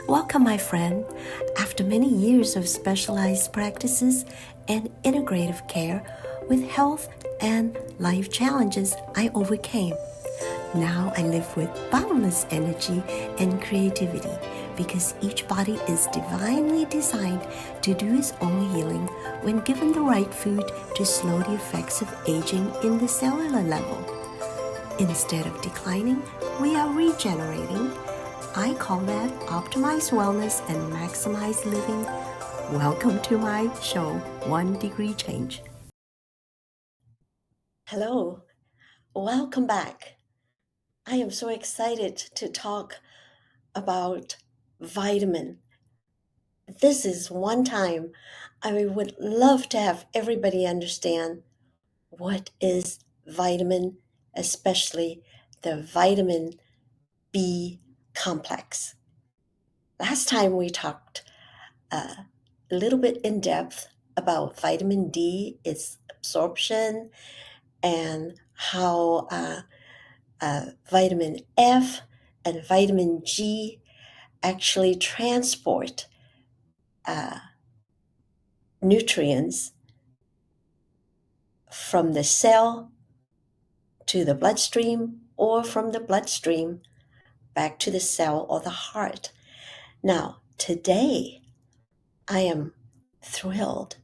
Welcome, my friend. After many years of specialized practices and integrative care with health and life challenges, I overcame. Now I live with boundless energy and creativity because each body is divinely designed to do its own healing when given the right food to slow the effects of aging in the cellular level. Instead of declining, we are regenerating. I call that optimized wellness and maximized living. Welcome to my show, 1 Degree Change. Hello, welcome back. I am so excited to talk about vitamin. This is one time I would love to have everybody understand what is vitamin, especially the vitamin B complex. Last time we talked a little bit in depth about vitamin D, its absorption, and how vitamin F and vitamin G actually transport uh, nutrients from the cell to the bloodstream or from the bloodstream back to the cell or the heart. Now, today, I am thrilled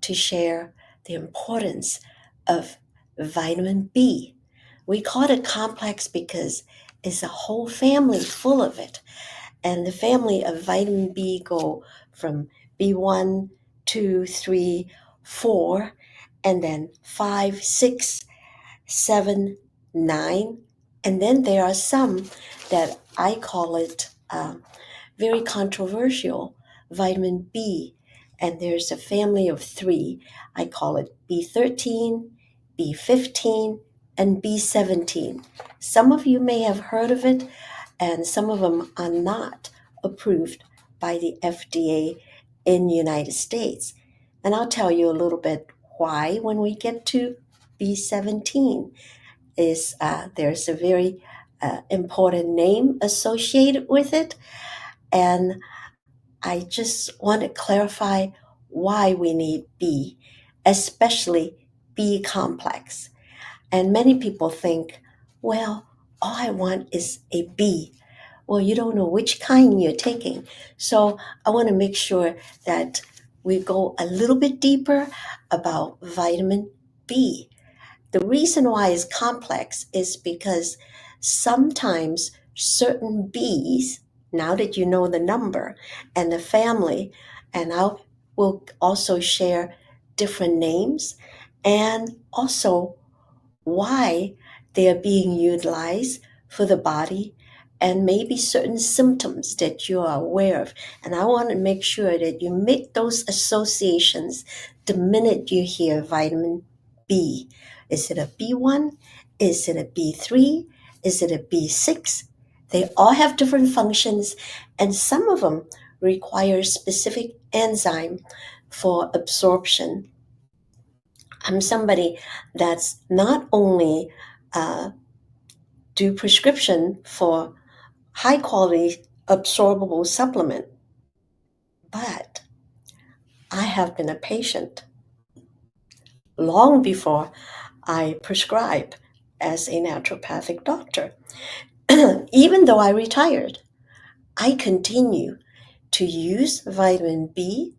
to share the importance of vitamin B. We call it a complex because it's a whole family full of it. And the family of vitamin B go from B1, 2, 3, 4, and then 5, 6, 7, 9. And then there are some that I call it very controversial, vitamin B. And there's a family of three. I call it B13, B15, and B17. Some of you may have heard of it, and some of them are not approved by the FDA in the United States. And I'll tell you a little bit why when we get to B17. There's a very important name associated with it, and I just want to clarify why we need B, especially B complex. And many people think, well, all I want is a B. Well, you don't know which kind you're taking. So I want to make sure that we go a little bit deeper about vitamin B. The reason why it's complex is because sometimes certain Bs, now that you know the number and the family, and I will also share different names and also why they are being utilized for the body and maybe certain symptoms that you are aware of. And I want to make sure that you make those associations the minute you hear vitamin B. Is it a B1? Is it a B3? Is it a B6? They all have different functions, and some of them require specific enzyme for absorption. I'm somebody that's not only do prescription for high quality absorbable supplement, but I have been a patient long before I prescribe as a naturopathic doctor. Even though I retired, I continue to use vitamin B,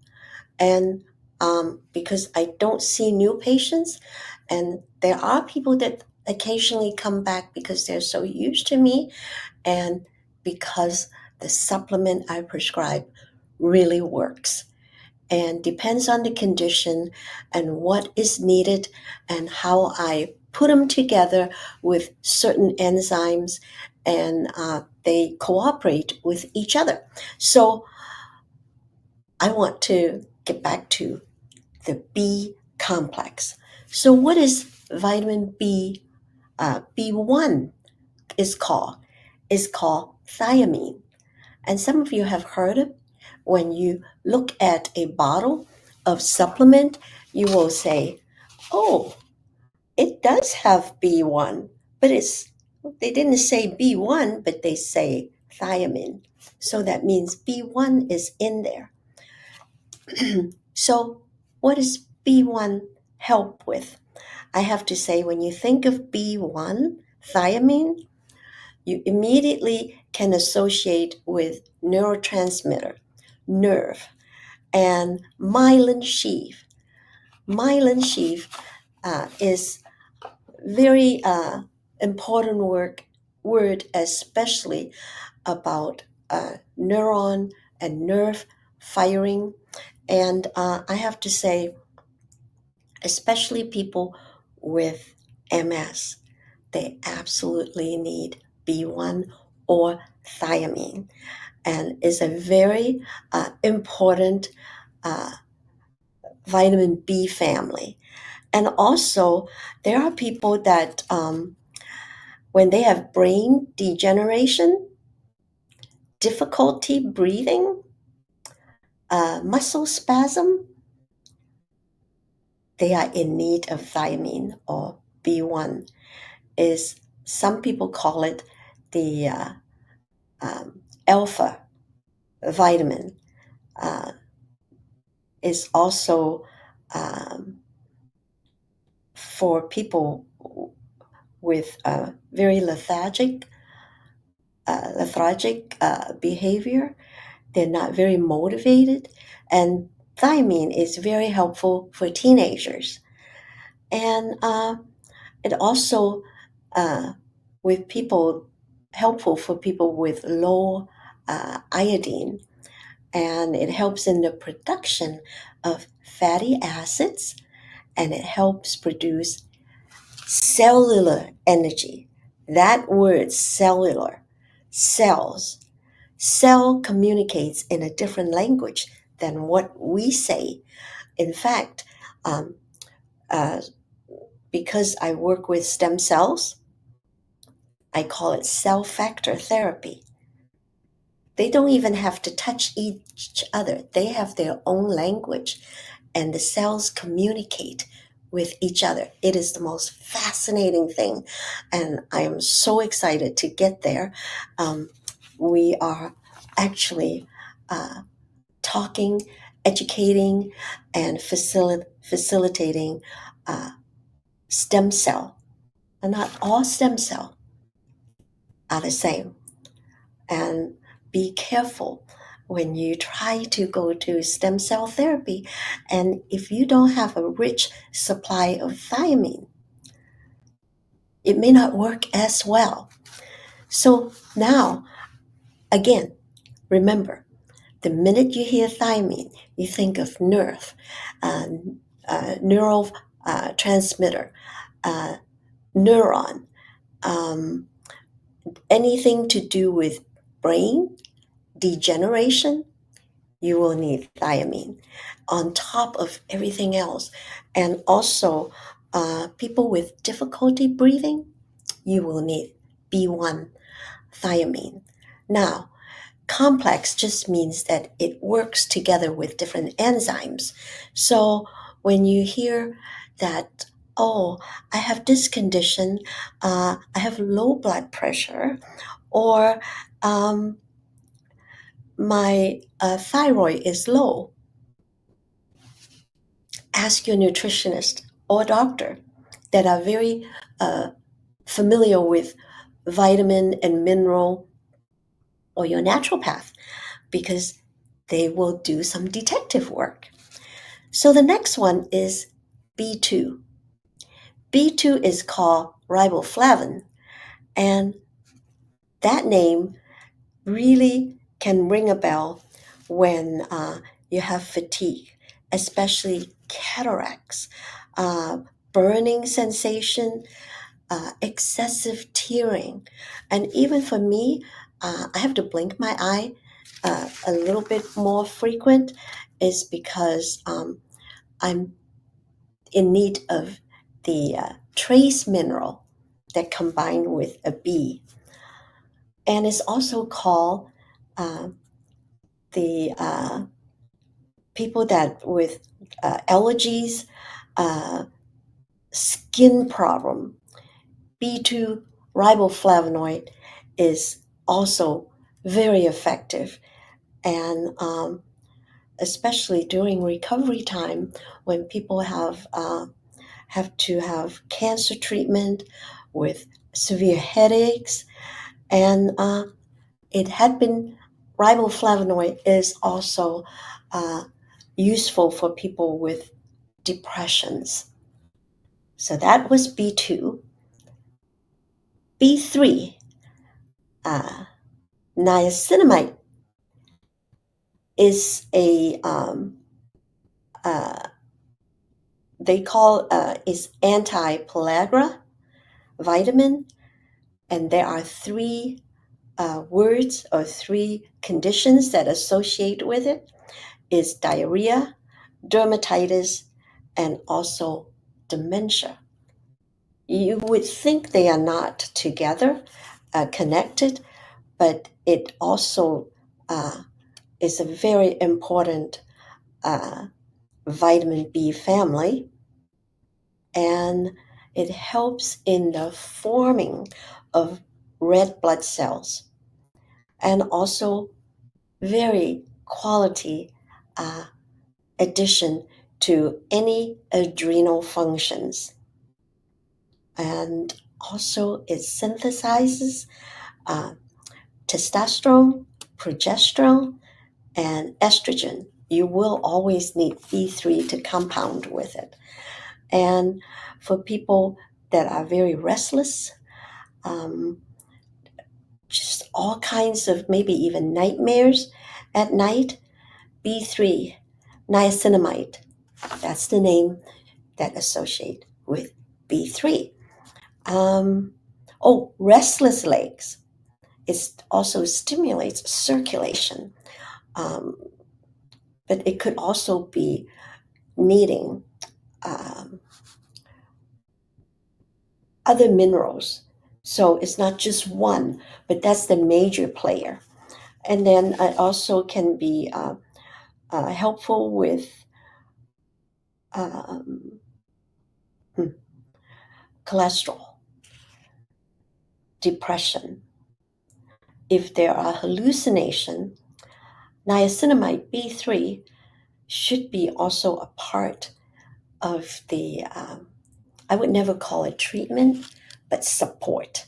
and because I don't see new patients, and there are people that occasionally come back because they're so used to me and because the supplement I prescribe really works and depends on the condition and what is needed and how I put them together with certain enzymes, and they cooperate with each other. So I want to get back to the B complex. So what is vitamin B? B1 is called thiamine. And some of you have heard it. When you look at a bottle of supplement, you will say, oh, it does have B1, but they didn't say B1, but they say thiamine. So that means B1 is in there. So what does B1 help with? I have to say, when you think of B1, thiamine, you immediately can associate with neurotransmitter, nerve, and myelin sheath. Myelin sheath is very important word, especially about neuron and nerve firing. And I have to say, especially people with MS, they absolutely need B1 or thiamine, and is a very important uh, vitamin B family. And also, there are people that when they have brain degeneration, difficulty breathing, muscle spasm, they are in need of thiamine or B1. Is some people call it the alpha vitamin. Is also um, for people with very lethargic behavior. They're not very motivated, and thiamine is very helpful for teenagers. And it also uh, with people helpful for people with low iodine, and it helps in the production of fatty acids, and it helps produce cellular energy. That word cellular, cells, cell communicates in a different language than what we say. In fact, um, uh, because I work with stem cells, I call it cell factor therapy. They don't even have to touch each other, they have their own language, and the cells communicate with each other. It is the most fascinating thing, and I am so excited to get there. We are actually talking, educating, and facilitating stem cell. And not all stem cell are the same. And be careful when you try to go to stem cell therapy. And if you don't have a rich supply of thiamine, it may not work as well. So now, again, remember, the minute you hear thiamine, you think of nerve, uh, neural transmitter, uh, neuron, um, anything to do with brain degeneration, you will need thiamine on top of everything else. And also, people with difficulty breathing, you will need B1 thiamine. Now, complex just means that it works together with different enzymes. So when you hear that, oh, I have this condition, I have low blood pressure, or my thyroid is low, ask your nutritionist or doctor that are very uh, familiar with vitamin and mineral, or your naturopath, because they will do some detective work. So the next one is B2. B2 is called riboflavin, and that name really can ring a bell when you have fatigue, especially cataracts, uh, burning sensation, excessive tearing. And even for me, I have to blink my eye a little bit more frequent, is because I'm in need of the trace mineral that combined with a B. And it's also called uh, the people that with allergies, uh, skin problem. B2 riboflavonoid is also very effective. And especially during recovery time when people have to have cancer treatment with severe headaches. And it had been, riboflavonoid is also uh, useful for people with depressions. So that was B2. B3, uh, niacinamide is a uh, they call is anti-pellagra vitamin, and there are three words or three conditions that associate with it: is diarrhea, dermatitis, and also dementia. You would think they are not together, connected, but it also is a very important uh, vitamin B family, and it helps in the forming of red blood cells, and also very quality uh, addition to any adrenal functions. And also it synthesizes uh, testosterone, progesterone, and estrogen. You will always need B3 to compound with it. And for people that are very restless, um, just all kinds of maybe even nightmares at night, B3, niacinamide, that's the name that associate with B3. Um, restless legs. It also stimulates circulation, um, but it could also be needing um, other minerals. So it's not just one, but that's the major player. And then it also can be helpful with um, cholesterol, depression. If there are hallucination, niacinamide B3 should be also a part of the, I would never call it treatment, but support,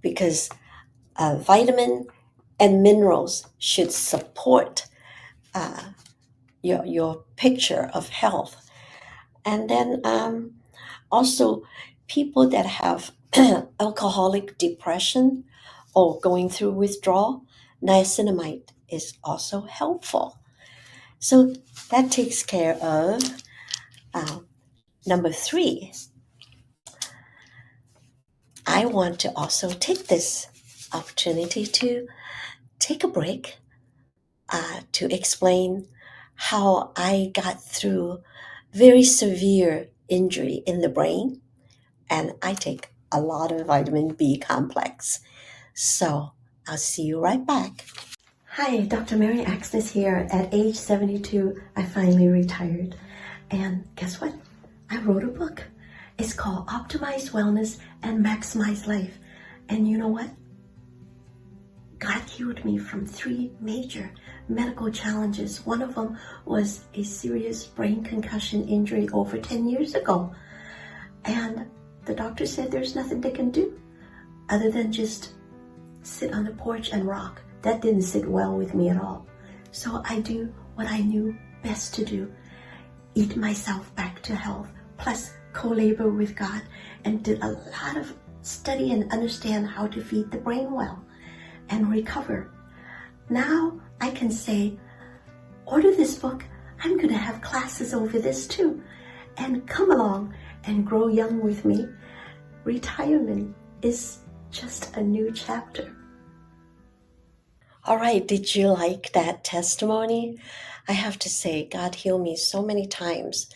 because vitamin and minerals should support uh, your picture of health. And then also people that have alcoholic depression or going through withdrawal, niacinamide is also helpful. So that takes care of uh, number 3. I want to also take this opportunity to take a break to explain how I got through very severe injury in the brain, and I take a lot of vitamin B complex. So I'll see you right back. Hi, Dr. Mary Axness here. At age 72, I finally retired. And guess what? I wrote a book. It's called Optimize Wellness and Maximize Life. And you know what? God healed me from 3 major medical challenges. One of them was a serious brain concussion injury over 10 years ago. And the doctor said there's nothing they can do other than just sit on the porch and rock. That didn't sit well with me at all. So I do what I knew best to do: eat myself back to health, plus co-labor with God, and did a lot of study and understand how to feed the brain well and recover. Now I can say, order this book. I'm going to have classes over this too. And come along and grow young with me. Retirement is just a new chapter. All right, did you like that testimony? I have to say, God healed me so many times.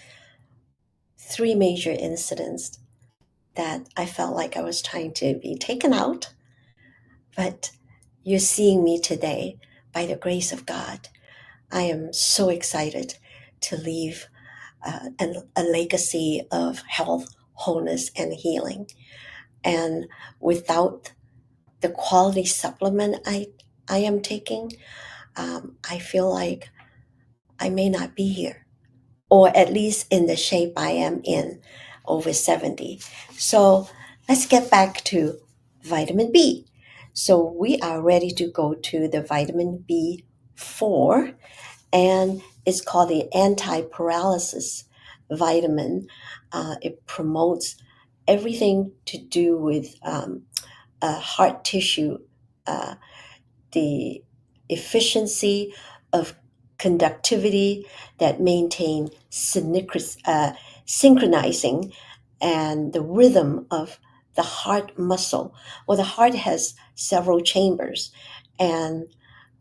3 major incidents that I felt like I was trying to be taken out. But you're seeing me today by the grace of God. I am so excited to leave a legacy of health, wholeness, and healing. And without the quality supplement I I am taking, I feel like I may not be here, or at least in the shape I am in over 70. So let's get back to vitamin B. So we are ready to go to the vitamin B4, and it's called the anti-paralysis vitamin. It promotes everything to do with heart tissue, uh, the efficiency of conductivity that maintain synchronizing and the rhythm of the heart muscle. Well, the heart has several chambers, and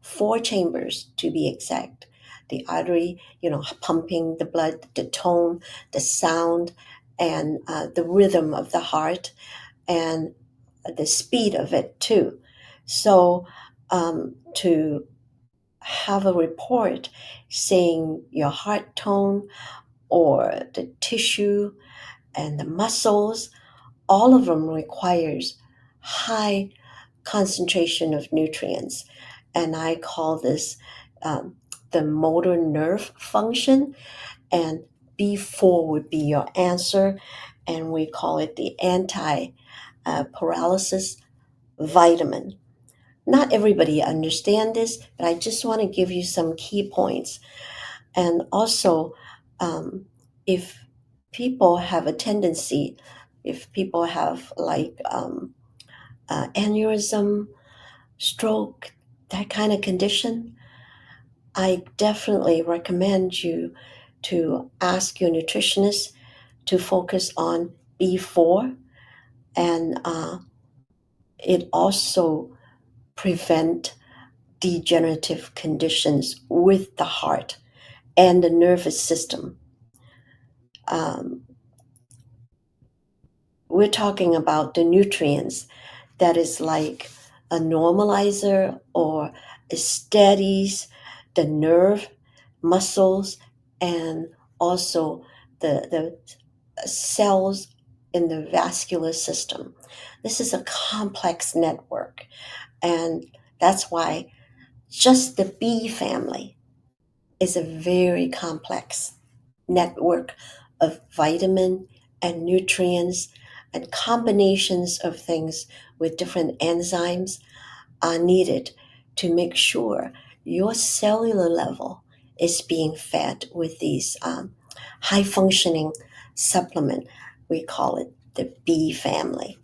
four chambers to be exact. The artery, pumping the blood, the tone, the sound, and the rhythm of the heart, and the speed of it too. So to have a report saying your heart tone or the tissue and the muscles, all of them requires high concentration of nutrients. And I call this um, the motor nerve function, and B4 would be your answer, and we call it the anti paralysis vitamin. Not everybody understand this, but I just want to give you some key points. And also, um, if people have a tendency, if people have like aneurysm, stroke, that kind of condition, I definitely recommend you to ask your nutritionist to focus on B4, and it also prevent degenerative conditions with the heart and the nervous system. Um, we're talking about the nutrients that is like a normalizer or it steadies the nerve, muscles, and also the cells in the vascular system. This is a complex network, and that's why just the B family is a very complex network of vitamin and nutrients and combinations of things with different enzymes are needed to make sure your cellular level is being fed with these high functioning supplement. We call it the B family.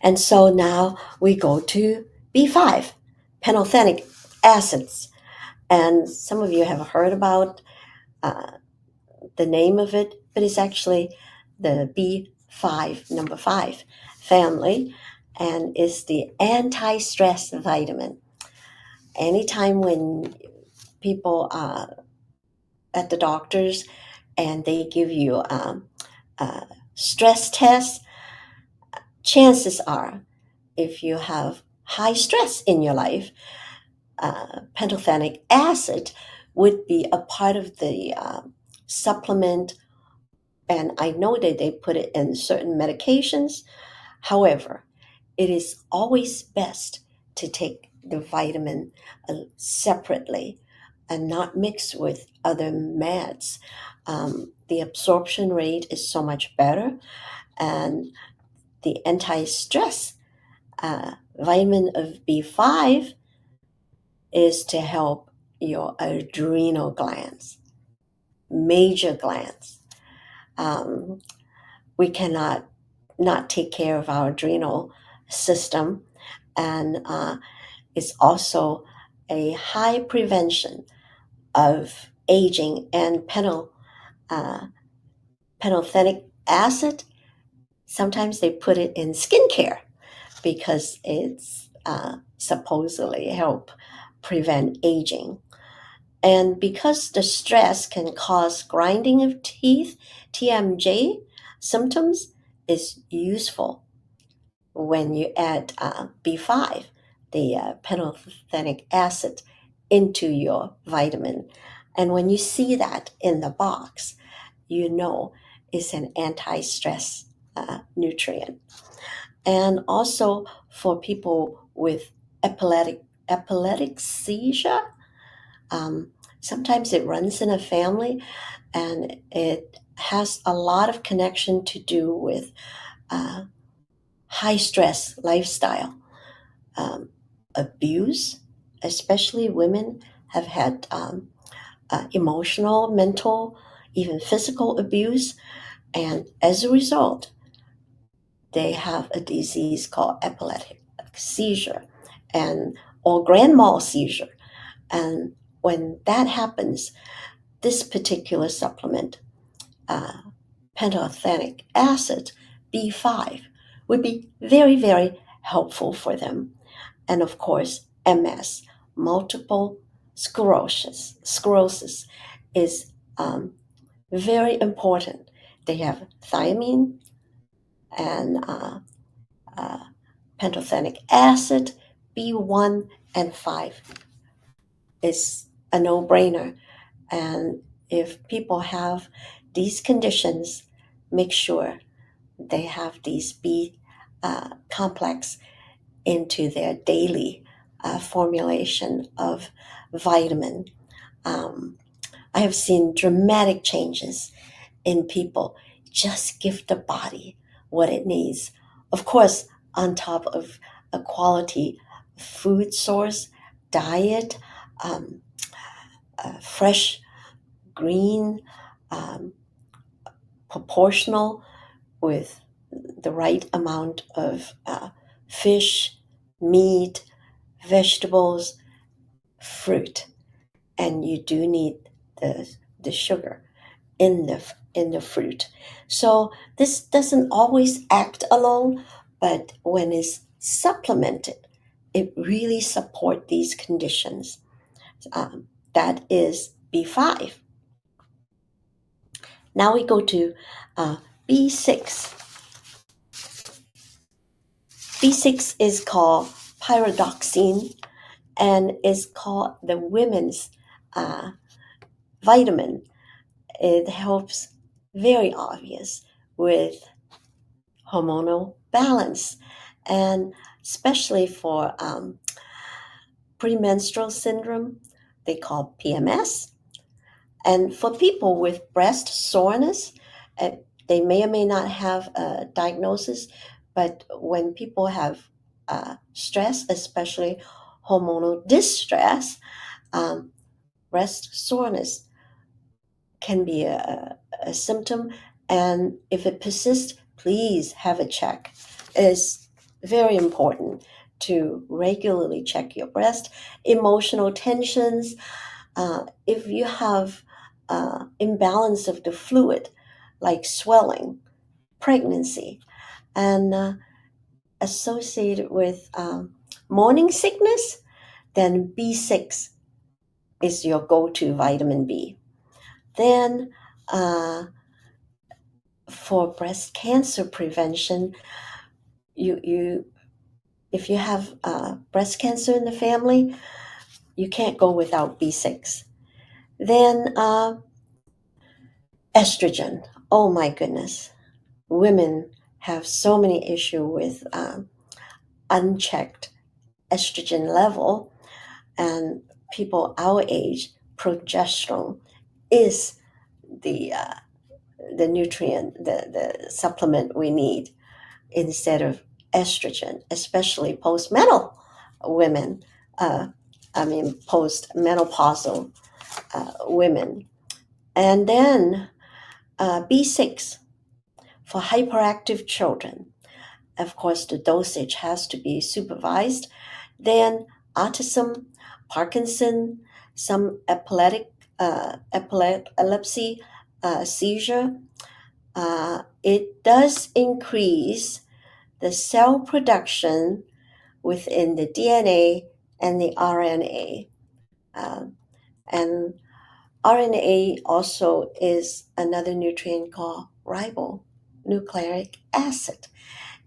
And so now we go to B5, pantothenic acids. And some of you have heard about uh, the name of it, but it's actually the B5, number 5 family, and is the anti stress vitamin. Anytime when people are at the doctor's and they give you a stress test, chances are if you have high stress in your life, pantothenic acid would be a part of the supplement, and I know that they put it in certain medications. However, it is always best to take the vitamin separately and not mix with other meds. The absorption rate is so much better, and the anti stress vitamin of B5 is to help your adrenal glands, major glands. Um, we cannot not take care of our adrenal system, and it's also a high prevention of aging. And uh, pantothenic acid, sometimes they put it in skincare because it's supposedly help prevent aging. And because the stress can cause grinding of teeth, TMJ symptoms, is useful when you add B5, the pantothenic acid, into your vitamin. And when you see that in the box, you know it's an anti stress nutrient. And also for people with epileptic seizure. Um, Sometimes it runs in a family, and it has a lot of connection to do with uh, high stress lifestyle, um, abuse, especially women have had emotional, mental, even physical abuse, and as a result, they have a disease called epileptic seizure, and or grand mal seizure. And when that happens, this particular supplement, uh, pantothenic acid B5, would be very, very helpful for them. And of course, MS, multiple sclerosis is very important. They have thiamine and uh, pantothenic acid, B1 and 5 is a no brainer. And if people have these conditions, make sure they have these B complex into their daily formulation of vitamin. Um, I have seen dramatic changes in people. Just give the body what it needs. Of course, on top of a quality food source, diet, um, fresh, green, um, proportional with the right amount of fish, meat, vegetables, fruit, and you do need the sugar in the fruit. So this doesn't always act alone, but when it's supplemented, it really support these conditions. That is B5. Now we go to B6. B6 is called pyridoxine and is called the women's uh, vitamin. It helps very obvious with hormonal balance, and especially for premenstrual syndrome, they call PMS. And for people with breast soreness, uh, they may or may not have a diagnosis, but when people have stress, especially hormonal distress, um, breast soreness can be a symptom. And if it persists, please have a check. It's very important to regularly check your breast. Emotional tensions, if you have imbalance of the fluid, like swelling, pregnancy, and associated with morning sickness, then B6 is your go-to vitamin B. Then for breast cancer prevention, you if you have breast cancer in the family, you can't go without B6. Then estrogen. Oh my goodness, women have so many issues with unchecked estrogen level, and people our age, progesterone is the nutrient, the supplement we need instead of estrogen, especially postmenopausal women. Uh, postmenopausal women. And then B6 for hyperactive children. Of course, the dosage has to be supervised. Then autism, Parkinson, some epilepsy, seizure. It does increase the cell production within the DNA and the RNA. And RNA also is another nutrient called ribonucleic acid.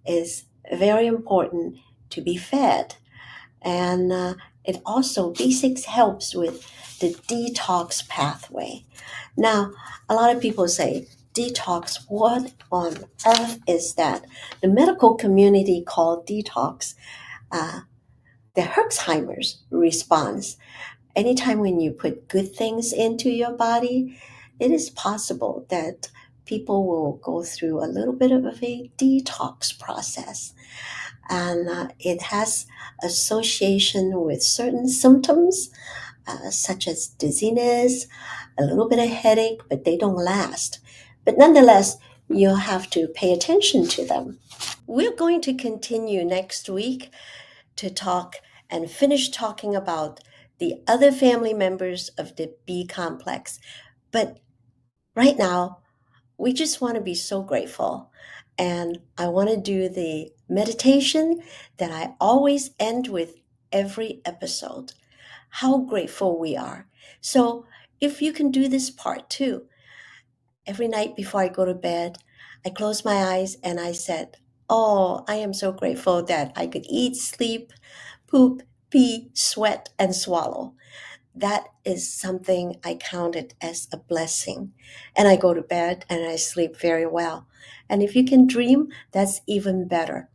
Is very important to be fed. And it also, B6 helps with the detox pathway. Now, a lot of people say, detox, what on earth is that? The medical community called detox the Herxheimer's response. Anytime when you put good things into your body, it is possible that people will go through a little bit of a detox process. And it has association with certain symptoms, such as dizziness, a little bit of headache, but they don't last. But nonetheless, you'll have to pay attention to them. We're going to continue next week to talk and finish talking about the other family members of the B complex. But right now, we just want to be so grateful. And I want to do the meditation that I always end with every episode. How grateful we are. So if you can do this part too, every night before I go to bed, I close my eyes and I said, "Oh, I am so grateful that I could eat, sleep, poop, pee, sweat, and swallow." That is something I counted as a blessing. And I go to bed and I sleep very well. And if you can dream, that's even better.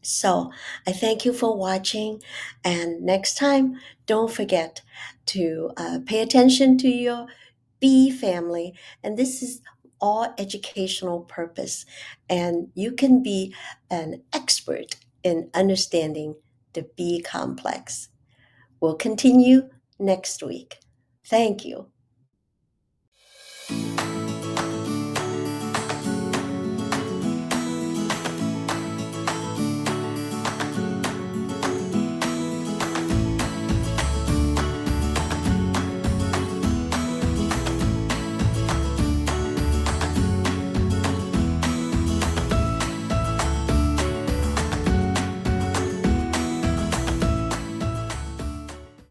So I thank you for watching. And next time, don't forget to pay attention to your bee family. And this is all educational purpose. And you can be an expert in understanding the bee complex. We'll continue next week. Thank you.